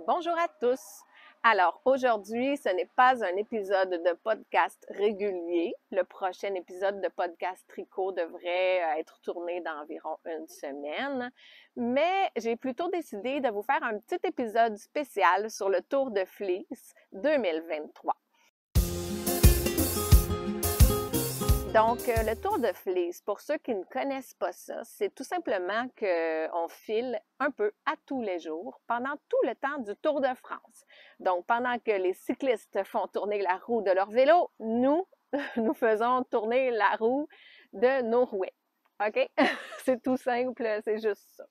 Bonjour à tous! Alors aujourd'hui, ce n'est pas un épisode de podcast régulier. Le prochain épisode de podcast tricot devrait être tourné dans environ une semaine. Mais j'ai plutôt décidé de vous faire un petit épisode spécial sur le Tour de Fleece 2023. Donc, le Tour de Fleece, pour ceux qui ne connaissent pas ça, c'est tout simplement qu'on file un peu à tous les jours pendant tout le temps du Tour de France. Donc, pendant que les cyclistes font tourner la roue de leur vélo, nous faisons tourner la roue de nos rouets. OK? C'est tout simple, c'est juste ça.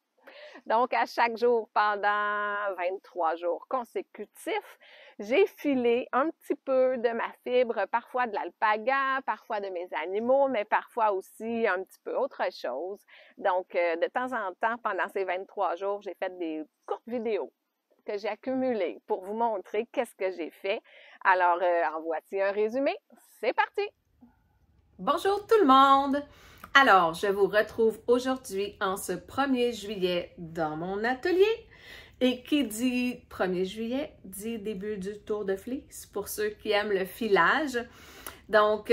Donc, à chaque jour, pendant 23 jours consécutifs, j'ai filé un petit peu de ma fibre, parfois de l'alpaga, parfois de mes animaux, mais parfois aussi un petit peu autre chose. Donc, de temps en temps, pendant ces 23 jours, j'ai fait des courtes vidéos que j'ai accumulées pour vous montrer qu'est-ce que j'ai fait. Alors, en voici un résumé. C'est parti! Bonjour tout le monde! Alors, je vous retrouve aujourd'hui en ce 1er juillet dans mon atelier. Et qui dit 1er juillet, dit début du Tour de Fleece pour ceux qui aiment le filage. Donc,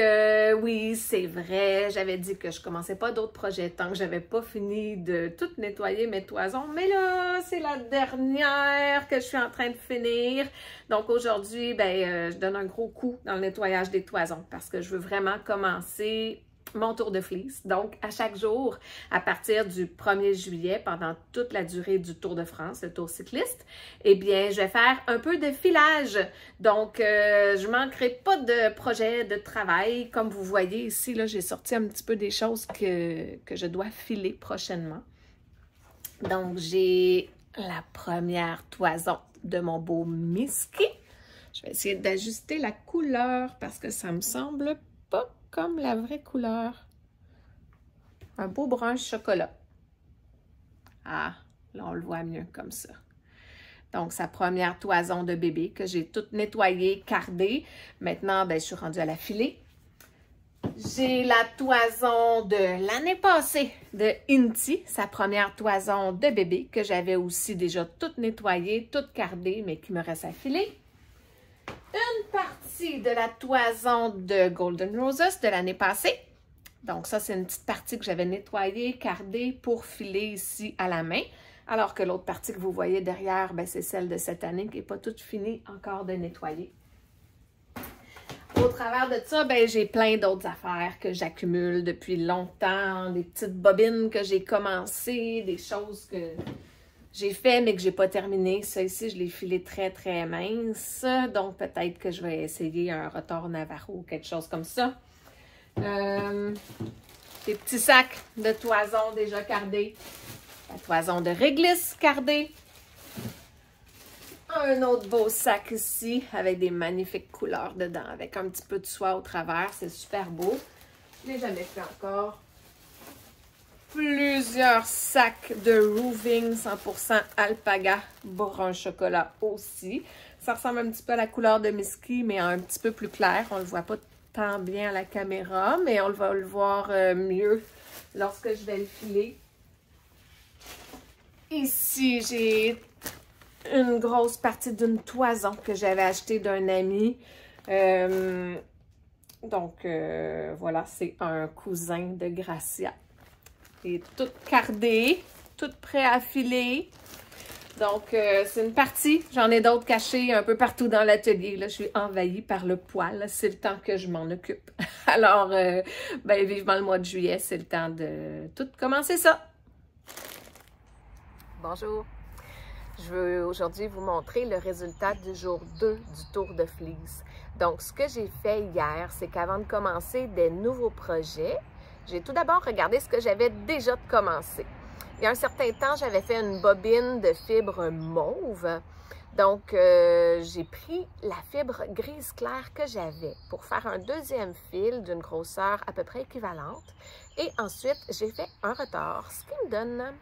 oui, c'est vrai, j'avais dit que je commençais pas d'autres projets tant que j'avais pas fini de tout nettoyer mes toisons. Mais là, c'est la dernière que je suis en train de finir. Donc, aujourd'hui, je donne un gros coup dans le nettoyage des toisons parce que je veux vraiment commencer mon Tour de Fleece. Donc, à chaque jour, à partir du 1er juillet, pendant toute la durée du Tour de France, le Tour cycliste, eh bien, je vais faire un peu de filage. Donc, je manquerai pas de projet de travail. Comme vous voyez ici, là, j'ai sorti un petit peu des choses que je dois filer prochainement. Donc, j'ai la première toison de mon beau Misky. Je vais essayer d'ajuster la couleur parce que ça me semble pas comme la vraie couleur. Un beau brun chocolat. Ah, là, on le voit mieux comme ça. Donc, sa première toison de bébé que j'ai toute nettoyée, cardée. Maintenant, je suis rendue à la filer. J'ai la toison de l'année passée de Inti, sa première toison de bébé que j'avais aussi déjà toute nettoyée, toute cardée, mais qui me reste à filer. Une partie de la toison de Golden Roses de l'année passée. Donc ça, c'est une petite partie que j'avais nettoyée, cardée pour filer ici à la main. Alors que l'autre partie que vous voyez derrière, c'est celle de cette année qui n'est pas toute finie encore de nettoyer. Au travers de ça, j'ai plein d'autres affaires que j'accumule depuis longtemps. Des petites bobines que j'ai commencées, des choses que j'ai fait, mais que j'ai pas terminé. Ça ici, je l'ai filé très, très mince. Donc, peut-être que je vais essayer un retors Navarro ou quelque chose comme ça. Des petits sacs de toison déjà cardés. La toison de réglisse cardée. Un autre beau sac ici avec des magnifiques couleurs dedans, avec un petit peu de soie au travers. C'est super beau. Je ne l'ai jamais fait encore. Plusieurs sacs de Roving 100% alpaga brun chocolat aussi. Ça ressemble un petit peu à la couleur de Misky, mais un petit peu plus clair. On ne le voit pas tant bien à la caméra, mais on va le voir mieux lorsque je vais le filer. Ici, j'ai une grosse partie d'une toison que j'avais achetée d'un ami. Voilà, c'est un cousin de Gracia. Et toute cardée, toute prêt à filer. Donc, c'est une partie. J'en ai d'autres cachées un peu partout dans l'atelier. Là, je suis envahie par le poil. C'est le temps que je m'en occupe. Alors, vivement le mois de juillet, c'est le temps de tout commencer ça. Bonjour. Je veux aujourd'hui vous montrer le résultat du jour 2 du Tour de Fleece. Donc, ce que j'ai fait hier, c'est qu'avant de commencer des nouveaux projets, j'ai tout d'abord regardé ce que j'avais déjà commencé. Il y a un certain temps, j'avais fait une bobine de fibre mauve. Donc, j'ai pris la fibre grise claire que j'avais pour faire un deuxième fil d'une grosseur à peu près équivalente. Et ensuite, j'ai fait un retors, ce qui me donne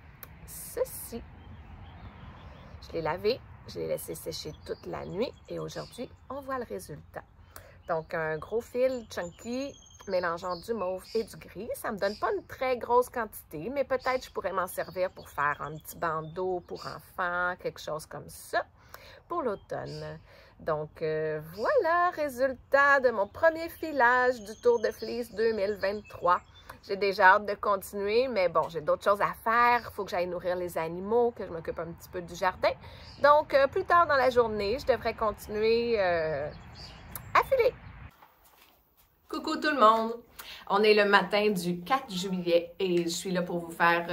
ceci. Je l'ai lavé, je l'ai laissé sécher toute la nuit et aujourd'hui, on voit le résultat. Donc, un gros fil chunky mélangeant du mauve et du gris. Ça ne me donne pas une très grosse quantité, mais peut-être je pourrais m'en servir pour faire un petit bandeau pour enfants, quelque chose comme ça, pour l'automne. Donc, voilà, résultat de mon premier filage du Tour de Fleece 2023. J'ai déjà hâte de continuer, mais bon, j'ai d'autres choses à faire. Il faut que j'aille nourrir les animaux, que je m'occupe un petit peu du jardin. Donc, plus tard dans la journée, je devrais continuer à filer. Coucou tout le monde! On est le matin du 4 juillet et je suis là pour vous faire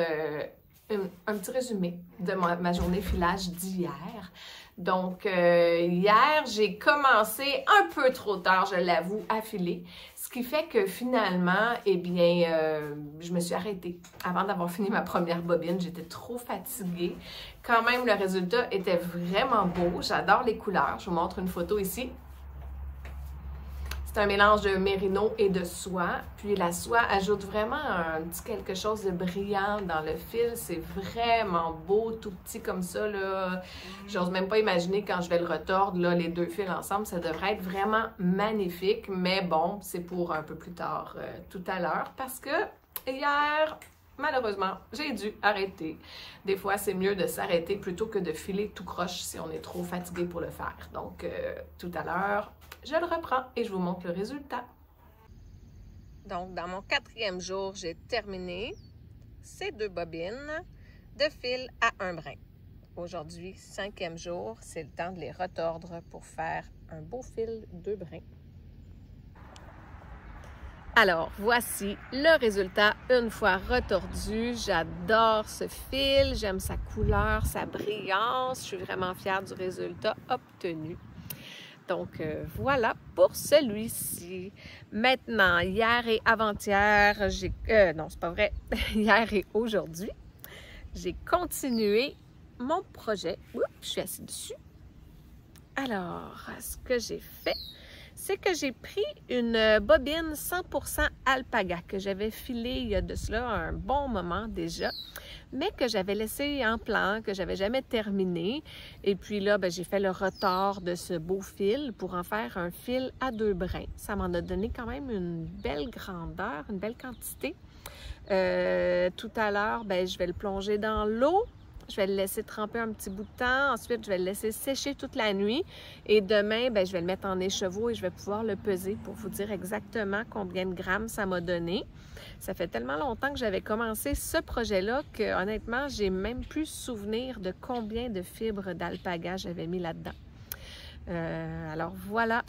un petit résumé de ma journée filage d'hier. Donc, hier, j'ai commencé un peu trop tard, je l'avoue, à filer. Ce qui fait que finalement, eh bien, je me suis arrêtée. Avant d'avoir fini ma première bobine, j'étais trop fatiguée. Quand même, le résultat était vraiment beau. J'adore les couleurs. Je vous montre une photo ici. C'est un mélange de mérino et de soie. Puis la soie ajoute vraiment un petit quelque chose de brillant dans le fil. C'est vraiment beau, tout petit comme ça, là. J'ose même pas imaginer quand je vais le retordre, là, les deux fils ensemble. Ça devrait être vraiment magnifique. Mais bon, c'est pour un peu plus tard tout à l'heure. Parce que hier, malheureusement, j'ai dû arrêter. Des fois, c'est mieux de s'arrêter plutôt que de filer tout croche si on est trop fatigué pour le faire. Donc, tout à l'heure, je le reprends et je vous montre le résultat. Donc, dans mon 4e jour, j'ai terminé ces 2 bobines de fil à 1 brin. Aujourd'hui, 5e jour, c'est le temps de les retordre pour faire un beau fil 2 brins. Alors, voici le résultat une fois retordu. J'adore ce fil, j'aime sa couleur, sa brillance. Je suis vraiment fière du résultat obtenu. Donc, voilà pour celui-ci. Maintenant, hier et avant-hier, non, c'est pas vrai. Hier et aujourd'hui, j'ai continué mon projet. Oups, je suis assise dessus. Alors, ce que j'ai fait, c'est que j'ai pris une bobine 100% alpaga que j'avais filée il y a de cela un bon moment déjà, mais que j'avais laissé en plan, que j'avais jamais terminé. Et puis là, ben, j'ai fait le retord de ce beau fil pour en faire un fil à 2 brins. Ça m'en a donné quand même une belle grandeur, une belle quantité. Tout à l'heure, ben, je vais le plonger dans l'eau. Je vais le laisser tremper un petit bout de temps. Ensuite, je vais le laisser sécher toute la nuit. Et demain, ben, je vais le mettre en écheveau et je vais pouvoir le peser pour vous dire exactement combien de grammes ça m'a donné. Ça fait tellement longtemps que j'avais commencé ce projet-là que honnêtement, j'ai même plus souvenir de combien de fibres d'alpaga j'avais mis là-dedans. Alors voilà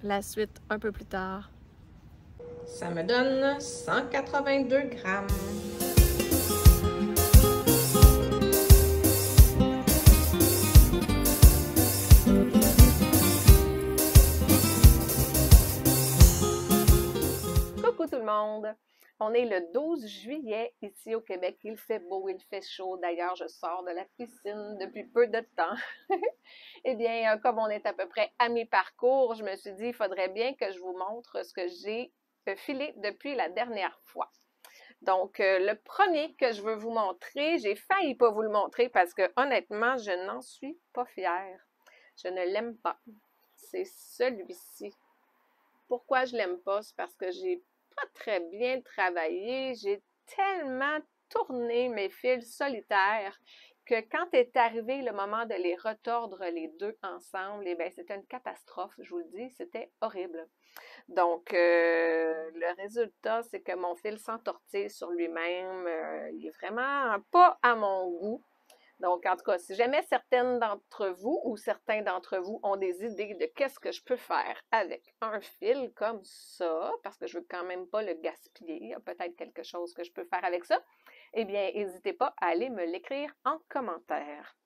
la suite un peu plus tard. Ça me donne 182 grammes. Coucou tout le monde! On est le 12 juillet ici au Québec. Il fait beau, il fait chaud. D'ailleurs, je sors de la piscine depuis peu de temps. Eh bien, comme on est à peu près à mi-parcours, je me suis dit, il faudrait bien que je vous montre ce que j'ai filé depuis la dernière fois. Donc, le premier que je veux vous montrer, j'ai failli pas vous le montrer parce que honnêtement, je n'en suis pas fière. Je ne l'aime pas. C'est celui-ci. Pourquoi je l'aime pas? C'est parce que j'ai pas très bien travaillé. J'ai tellement tourné mes fils solitaires que quand est arrivé le moment de les retordre les deux ensemble, eh bien, c'était une catastrophe, je vous le dis, c'était horrible. Donc, le résultat, c'est que mon fil s'entortille sur lui-même. Il est vraiment pas à mon goût. Donc, en tout cas, si jamais certaines d'entre vous ou certains d'entre vous ont des idées de qu'est-ce que je peux faire avec un fil comme ça, parce que je veux quand même pas le gaspiller, il y a peut-être quelque chose que je peux faire avec ça, eh bien, n'hésitez pas à aller me l'écrire en commentaire.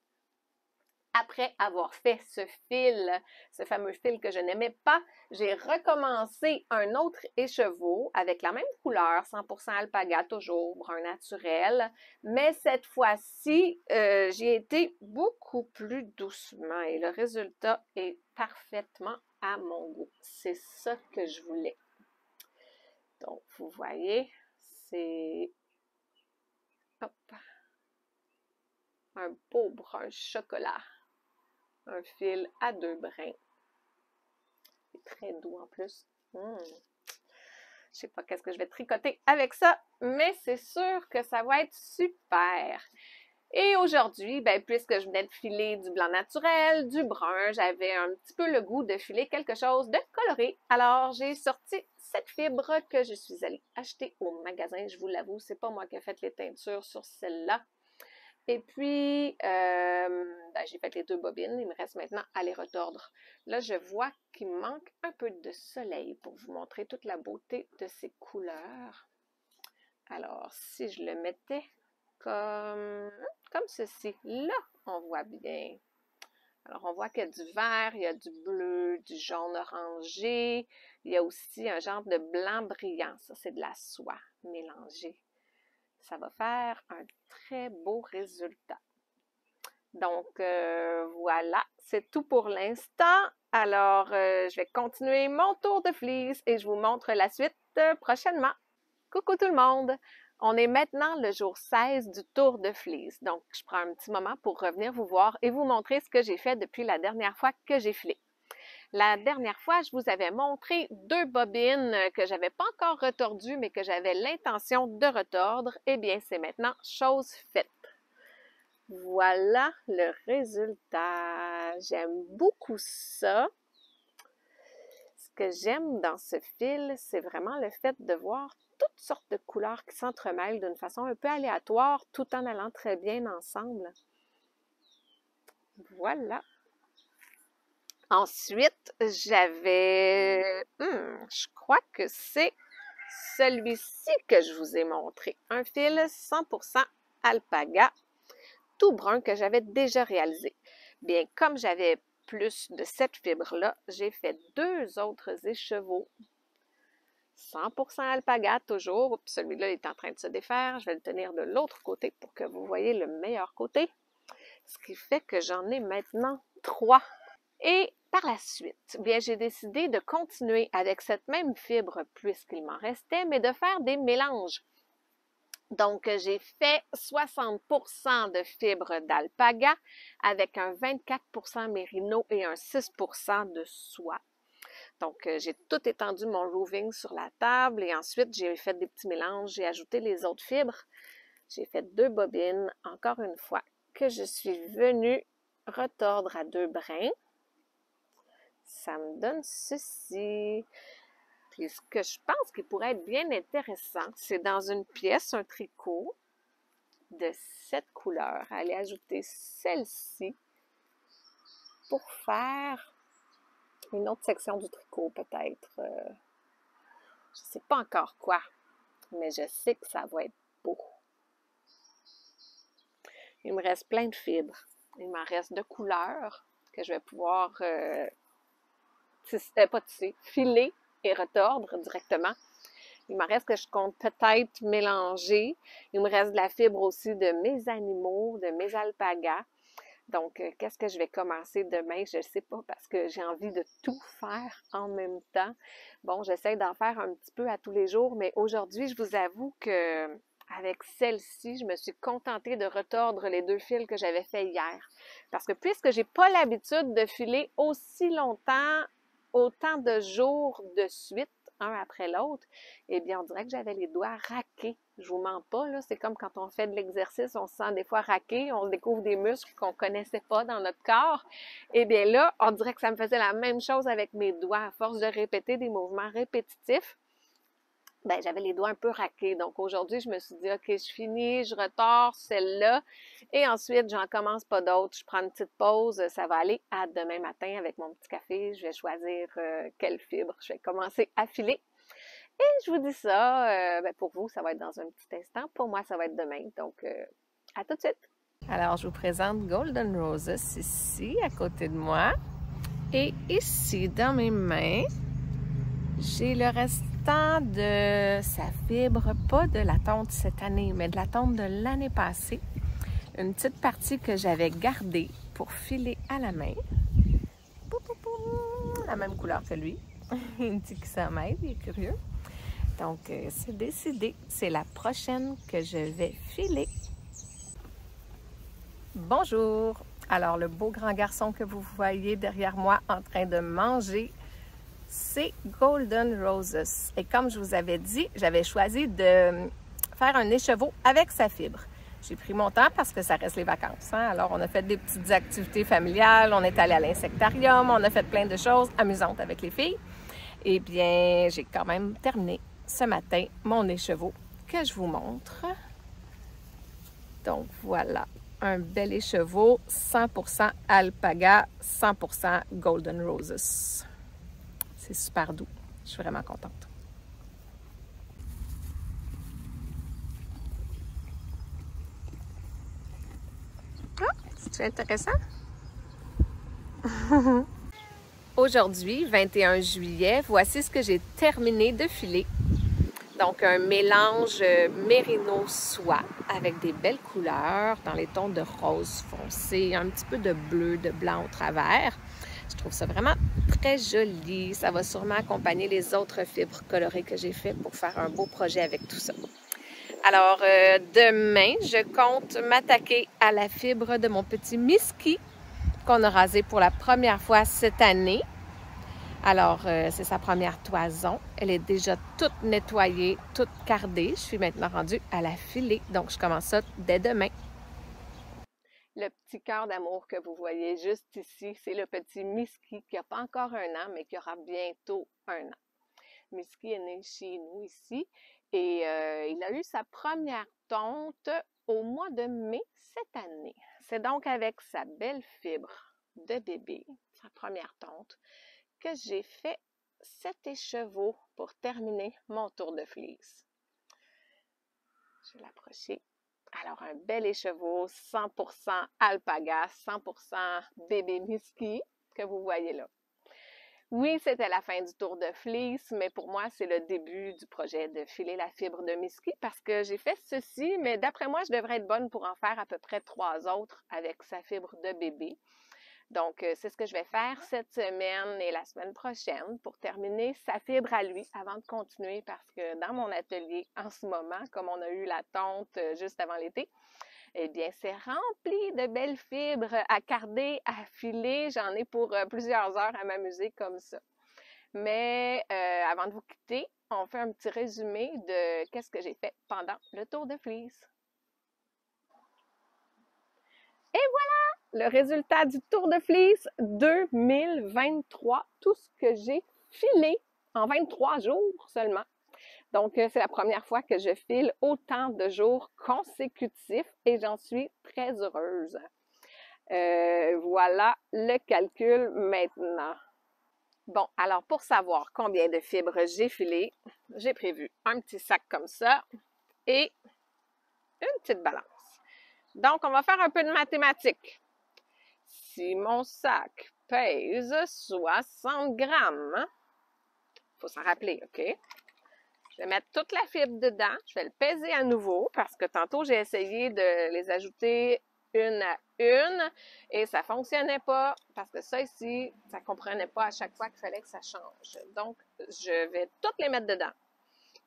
Après avoir fait ce fil, ce fameux fil que je n'aimais pas, j'ai recommencé un autre écheveau avec la même couleur, 100% alpaga toujours, brun naturel, mais cette fois-ci, j'ai été beaucoup plus doucement et le résultat est parfaitement à mon goût. C'est ça que je voulais. Donc, vous voyez, c'est un beau brun chocolat. Un fil à 2 brins. C'est très doux en plus. Je sais pas qu'est-ce que je vais tricoter avec ça, mais c'est sûr que ça va être super. Et aujourd'hui, ben, puisque je venais de filer du blanc naturel, du brun, j'avais un petit peu le goût de filer quelque chose de coloré. Alors, j'ai sorti cette fibre que je suis allée acheter au magasin. Je vous l'avoue, c'est pas moi qui ai fait les teintures sur celle-là. Et puis, ben, j'ai fait les 2 bobines. Il me reste maintenant à les retordre. Là, je vois qu'il me manque un peu de soleil pour vous montrer toute la beauté de ces couleurs. Alors, si je le mettais comme ceci. Là, on voit bien. Alors, on voit qu'il y a du vert, il y a du bleu, du jaune orangé. Il y a aussi un genre de blanc brillant. Ça, c'est de la soie mélangée. Ça va faire un très beau résultat. Donc, voilà, c'est tout pour l'instant. Alors, je vais continuer mon tour de fleece et je vous montre la suite prochainement. Coucou tout le monde! On est maintenant le jour 16 du tour de fleece. Donc, je prends un petit moment pour revenir vous voir et vous montrer ce que j'ai fait depuis la dernière fois que j'ai filé. La dernière fois, je vous avais montré 2 bobines que j'avais pas encore retordues, mais que j'avais l'intention de retordre. Eh bien, c'est maintenant chose faite. Voilà le résultat. J'aime beaucoup ça. Ce que j'aime dans ce fil, c'est vraiment le fait de voir toutes sortes de couleurs qui s'entremêlent d'une façon un peu aléatoire, tout en allant très bien ensemble. Voilà. Ensuite, j'avais, je crois que c'est celui-ci que je vous ai montré. Un fil 100% alpaga, tout brun que j'avais déjà réalisé. Bien, comme j'avais plus de cette fibre-là, j'ai fait 2 autres écheveaux. 100% alpaga toujours. Celui-là est en train de se défaire. Je vais le tenir de l'autre côté pour que vous voyez le meilleur côté. Ce qui fait que j'en ai maintenant 3. Et par la suite, bien, j'ai décidé de continuer avec cette même fibre puisqu'il m'en restait, mais de faire des mélanges. Donc, j'ai fait 60% de fibres d'alpaga avec un 24% mérino et un 6% de soie. Donc, j'ai tout étendu mon roving sur la table et ensuite, j'ai fait des petits mélanges. J'ai ajouté les autres fibres. J'ai fait 2 bobines, encore une fois, que je suis venue retordre à 2 brins. Ça me donne ceci. Puis, ce que je pense qui pourrait être bien intéressant, c'est dans une pièce, un tricot de cette couleur, aller ajouter celle-ci pour faire une autre section du tricot, peut-être. Je ne sais pas encore quoi, mais je sais que ça va être beau. Il me reste plein de fibres. Il m'en reste 2 couleurs que je vais pouvoir filer et retordre directement. Il me reste que je compte peut-être mélanger. Il me reste de la fibre aussi de mes animaux, de mes alpagas. Donc, qu'est-ce que je vais commencer demain? Je ne sais pas parce que j'ai envie de tout faire en même temps. Bon, j'essaie d'en faire un petit peu à tous les jours, mais aujourd'hui, je vous avoue que avec celle-ci, je me suis contentée de retordre les 2 fils que j'avais fait hier. Parce que puisque j'ai pas l'habitude de filer aussi longtemps, autant de jours de suite, un après l'autre, eh bien, on dirait que j'avais les doigts raqués. Je vous mens pas, là, c'est comme quand on fait de l'exercice, on se sent des fois raqué, on découvre des muscles qu'on connaissait pas dans notre corps. Eh bien là, on dirait que ça me faisait la même chose avec mes doigts. À force de répéter des mouvements répétitifs, ben, j'avais les doigts un peu raqués. Donc, aujourd'hui, je me suis dit, OK, je finis, je retors celle-là. Et ensuite, j'en commence pas d'autres. Je prends une petite pause. Ça va aller à demain matin avec mon petit café. Je vais choisir quelle fibre je vais commencer à filer. Et je vous dis ça, ben, pour vous, ça va être dans un petit instant. Pour moi, ça va être demain. Donc, à tout de suite. Alors, je vous présente Golden Roses ici, à côté de moi. Et ici, dans mes mains, j'ai le restant de sa fibre, pas de la tonte cette année, mais de la tonte de l'année passée. Une petite partie que j'avais gardée pour filer à la main. La même couleur que lui. Il me dit qu'il s'en mêle, il est curieux. Donc, c'est décidé. C'est la prochaine que je vais filer. Bonjour! Alors, le beau grand garçon que vous voyez derrière moi en train de manger c'est Golden Roses. Et comme je vous avais dit, j'avais choisi de faire un écheveau avec sa fibre. J'ai pris mon temps parce que ça reste les vacances. Hein? Alors, on a fait des petites activités familiales, on est allé à l'insectarium, on a fait plein de choses amusantes avec les filles. Eh bien, j'ai quand même terminé ce matin mon écheveau que je vous montre. Donc, voilà, un bel écheveau, 100% alpaga, 100% Golden Roses. C'est super doux. Je suis vraiment contente. Ah, c'est intéressant. Aujourd'hui, 21 juillet, voici ce que j'ai terminé de filer. Donc, un mélange mérino soie avec des belles couleurs dans les tons de rose foncé, un petit peu de bleu, de blanc au travers. Je trouve ça vraiment très joli. Ça va sûrement accompagner les autres fibres colorées que j'ai faites pour faire un beau projet avec tout ça. Alors, demain, je compte m'attaquer à la fibre de mon petit Misky qu'on a rasé pour la première fois cette année. Alors, c'est sa première toison. Elle est déjà toute nettoyée, toute cardée. Je suis maintenant rendue à la filer. Donc, je commence ça dès demain. Le petit cœur d'amour que vous voyez juste ici, c'est le petit Misky qui n'a pas encore 1 an, mais qui aura bientôt 1 an. Misky est né chez nous ici et il a eu sa première tonte au mois de mai cette année. C'est donc avec sa belle fibre de bébé, sa première tonte, que j'ai fait cet écheveau pour terminer mon tour de fleece. Je vais l'approcher. Alors, un bel écheveau, 100% alpaga, 100% bébé Misky, que vous voyez là. Oui, c'était la fin du tour de fleece, mais pour moi, c'est le début du projet de filer la fibre de Misky parce que j'ai fait ceci, mais d'après moi, je devrais être bonne pour en faire à peu près 3 autres avec sa fibre de bébé. Donc, c'est ce que je vais faire cette semaine et la semaine prochaine pour terminer sa fibre à lui avant de continuer parce que dans mon atelier en ce moment, comme on a eu la tonte juste avant l'été, eh bien, c'est rempli de belles fibres à carder, à filer. J'en ai pour plusieurs heures à m'amuser comme ça. Mais avant de vous quitter, on fait un petit résumé de qu'est-ce que j'ai fait pendant le tour de fleece. Et voilà le résultat du tour de fleece 2023. Tout ce que j'ai filé en 23 jours seulement. Donc, c'est la première fois que je file autant de jours consécutifs et j'en suis très heureuse. Voilà le calcul maintenant. Bon, alors pour savoir combien de fibres j'ai filé, j'ai prévu un petit sac comme ça et une petite balance. Donc, on va faire un peu de mathématiques. Si mon sac pèse 60 grammes, il faut s'en rappeler, OK? Je vais mettre toute la fibre dedans. Je vais le peser à nouveau parce que tantôt, j'ai essayé de les ajouter une à une et ça ne fonctionnait pas parce que ça ici, ça ne comprenait pas à chaque fois qu'il fallait que ça change. Donc, je vais toutes les mettre dedans.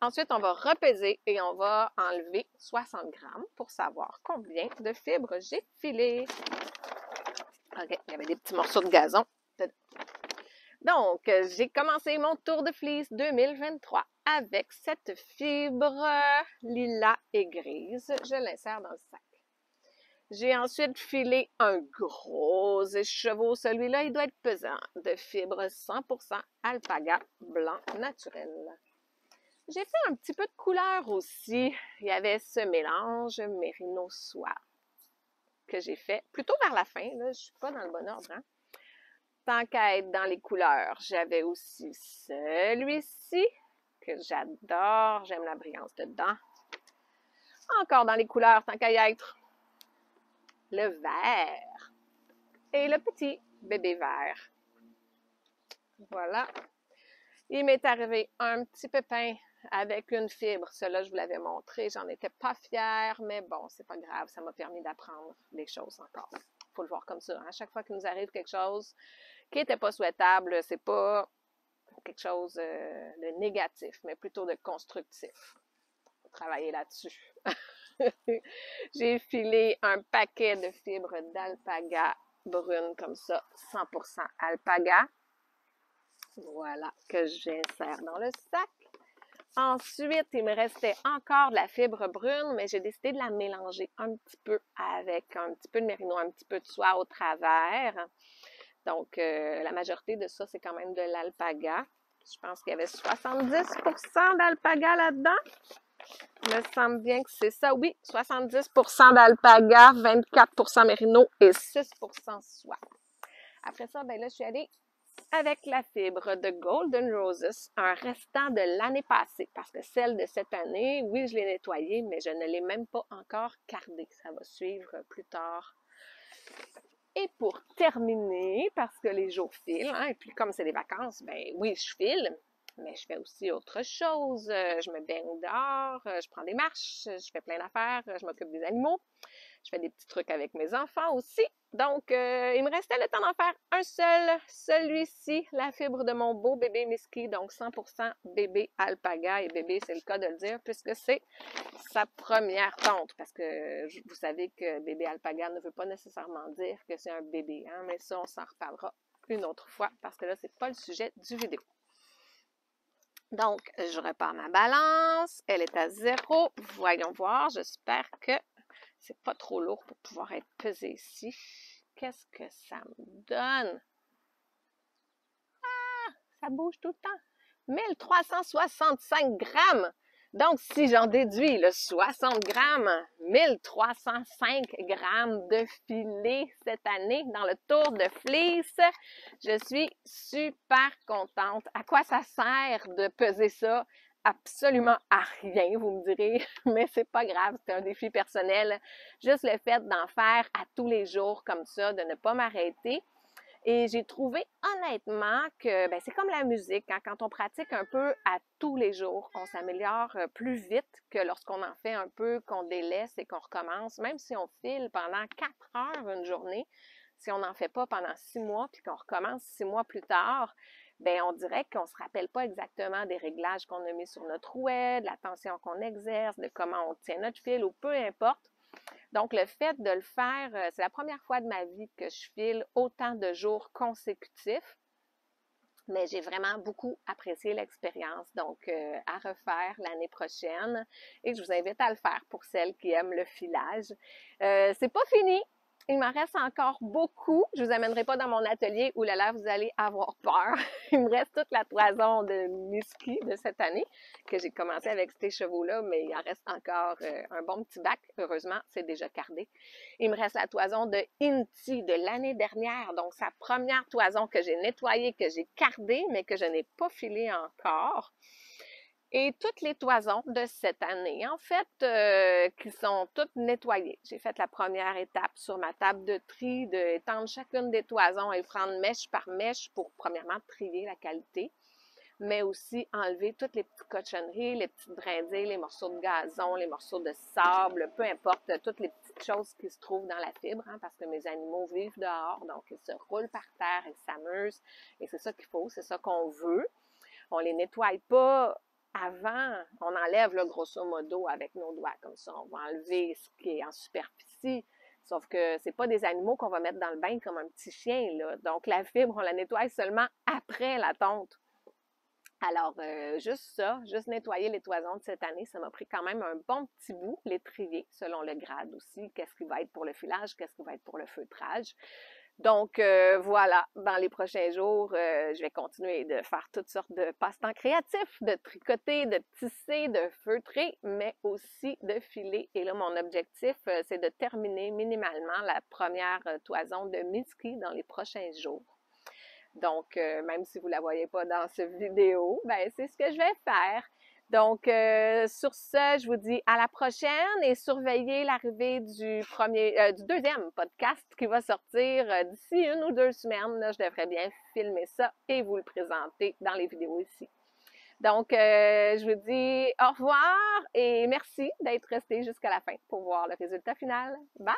Ensuite, on va repeser et on va enlever 60 grammes pour savoir combien de fibres j'ai filé. OK, il y avait des petits morceaux de gazon dedans. Donc, j'ai commencé mon tour de fleece 2023 avec cette fibre lilas et grise. Je l'insère dans le sac. J'ai ensuite filé un gros écheveau. Celui-là, il doit être pesant, de fibre 100% alpaga blanc naturel. J'ai fait un petit peu de couleur aussi. Il y avait ce mélange mérino soie que j'ai fait plutôt vers la fin. Là, je ne suis pas dans le bon ordre, hein? Tant qu'à être dans les couleurs, j'avais aussi celui-ci que j'adore. J'aime la brillance dedans. Encore dans les couleurs, tant qu'à y être, le vert et le petit bébé vert. Voilà. Il m'est arrivé un petit pépin avec une fibre. Cela, je vous l'avais montré. J'en étais pas fière, mais bon, c'est pas grave. Ça m'a permis d'apprendre des choses encore. Il faut le voir comme ça. Hein? À chaque fois qu'il nous arrive quelque chose qui n'était pas souhaitable, c'est pas quelque chose de négatif, mais plutôt de constructif. Il faut travailler là-dessus. J'ai filé un paquet de fibres d'alpaga brune comme ça, 100% alpaga. Voilà, que j'insère dans le sac. Ensuite, il me restait encore de la fibre brune, mais j'ai décidé de la mélanger un petit peu avec un petit peu de mérino, un petit peu de soie au travers. Donc, la majorité de ça, c'est quand même de l'alpaga. Je pense qu'il y avait 70% d'alpaga là-dedans. Il me semble bien que c'est ça. Oui, 70% d'alpaga, 24% mérino et 6% soie. Après ça, ben là, je suis allée avec la fibre de Golden Roses, un restant de l'année passée, parce que celle de cette année, oui, je l'ai nettoyée, mais je ne l'ai même pas encore cardée. Ça va suivre plus tard. Et pour terminer, parce que les jours filent, hein, et puis comme c'est des vacances, ben oui, je file, mais je fais aussi autre chose. Je me baigne dehors, je prends des marches, je fais plein d'affaires, je m'occupe des animaux. Je fais des petits trucs avec mes enfants aussi. Donc, il me restait le temps d'en faire un seul, celui-ci, la fibre de mon beau bébé Miski, donc 100% bébé alpaga. Et bébé, c'est le cas de le dire, puisque c'est sa première tonte. Parce que vous savez que bébé alpaga ne veut pas nécessairement dire que c'est un bébé, hein, mais ça, on s'en reparlera une autre fois, parce que là, c'est pas le sujet du vidéo. Donc, je repars ma balance. Elle est à 0. Voyons voir. J'espère que c'est pas trop lourd pour pouvoir être pesé ici. Qu'est-ce que ça me donne? Ah! Ça bouge tout le temps. 1365 grammes. Donc, si j'en déduis le 60 grammes, 1305 grammes de filet cette année dans le tour de fleece. Je suis super contente. À quoi ça sert de peser ça? Absolument à rien, vous me direz, mais c'est pas grave, c'est un défi personnel. Juste le fait d'en faire à tous les jours comme ça, de ne pas m'arrêter. Et j'ai trouvé honnêtement que c'est comme la musique, hein, quand on pratique un peu à tous les jours, on s'améliore plus vite que lorsqu'on en fait un peu, qu'on délaisse et qu'on recommence. Même si on file pendant 4 heures une journée, si on n'en fait pas pendant 6 mois puis qu'on recommence 6 mois plus tard, on dirait qu'on ne se rappelle pas exactement des réglages qu'on a mis sur notre rouet, de la tension qu'on exerce, de comment on tient notre fil ou peu importe. Donc, le fait de le faire, c'est la première fois de ma vie que je file autant de jours consécutifs, mais j'ai vraiment beaucoup apprécié l'expérience. Donc, à refaire l'année prochaine et je vous invite à le faire pour celles qui aiment le filage. C'est pas fini! Il m'en reste encore beaucoup. Je vous amènerai pas dans mon atelier où là, vous allez avoir peur. Il me reste toute la toison de Miski de cette année, que j'ai commencé avec ces chevaux-là, mais il en reste encore un bon petit bac. Heureusement, c'est déjà cardé. Il me reste la toison de Inti de l'année dernière, donc sa première toison que j'ai nettoyée, que j'ai cardée, mais que je n'ai pas filée encore. Et toutes les toisons de cette année, en fait, qui sont toutes nettoyées. J'ai fait la première étape sur ma table de tri, d'étendre chacune des toisons et prendre mèche par mèche pour, premièrement, trier la qualité, mais aussi enlever toutes les petites cochonneries, les petites brindilles, les morceaux de gazon, les morceaux de sable, peu importe, toutes les petites choses qui se trouvent dans la fibre, hein, parce que mes animaux vivent dehors, donc ils se roulent par terre, ils s'amusent, et c'est ça qu'il faut, c'est ça qu'on veut. On les nettoie pas avant, on enlève là, grosso modo avec nos doigts comme ça. On va enlever ce qui est en superficie. Sauf que c'est pas des animaux qu'on va mettre dans le bain comme un petit chien, là. Donc, la fibre, on la nettoie seulement après la tonte. Alors, juste ça, juste nettoyer les toisons de cette année, ça m'a pris quand même un bon petit bout, les trier selon le grade aussi. Qu'est-ce qui va être pour le filage, qu'est-ce qui va être pour le feutrage. Donc, voilà, dans les prochains jours, je vais continuer de faire toutes sortes de passe-temps créatifs, de tricoter, de tisser, de feutrer, mais aussi de filer. Et là, mon objectif, c'est de terminer minimalement la première toison de Miski dans les prochains jours. Donc, même si vous ne la voyez pas dans cette vidéo, c'est ce que je vais faire. Donc, sur ce, je vous dis à la prochaine et surveillez l'arrivée du deuxième podcast qui va sortir d'ici 1 ou 2 semaines. Là, je devrais bien filmer ça et vous le présenter dans les vidéos ici. Donc, je vous dis au revoir et merci d'être resté jusqu'à la fin pour voir le résultat final. Bye!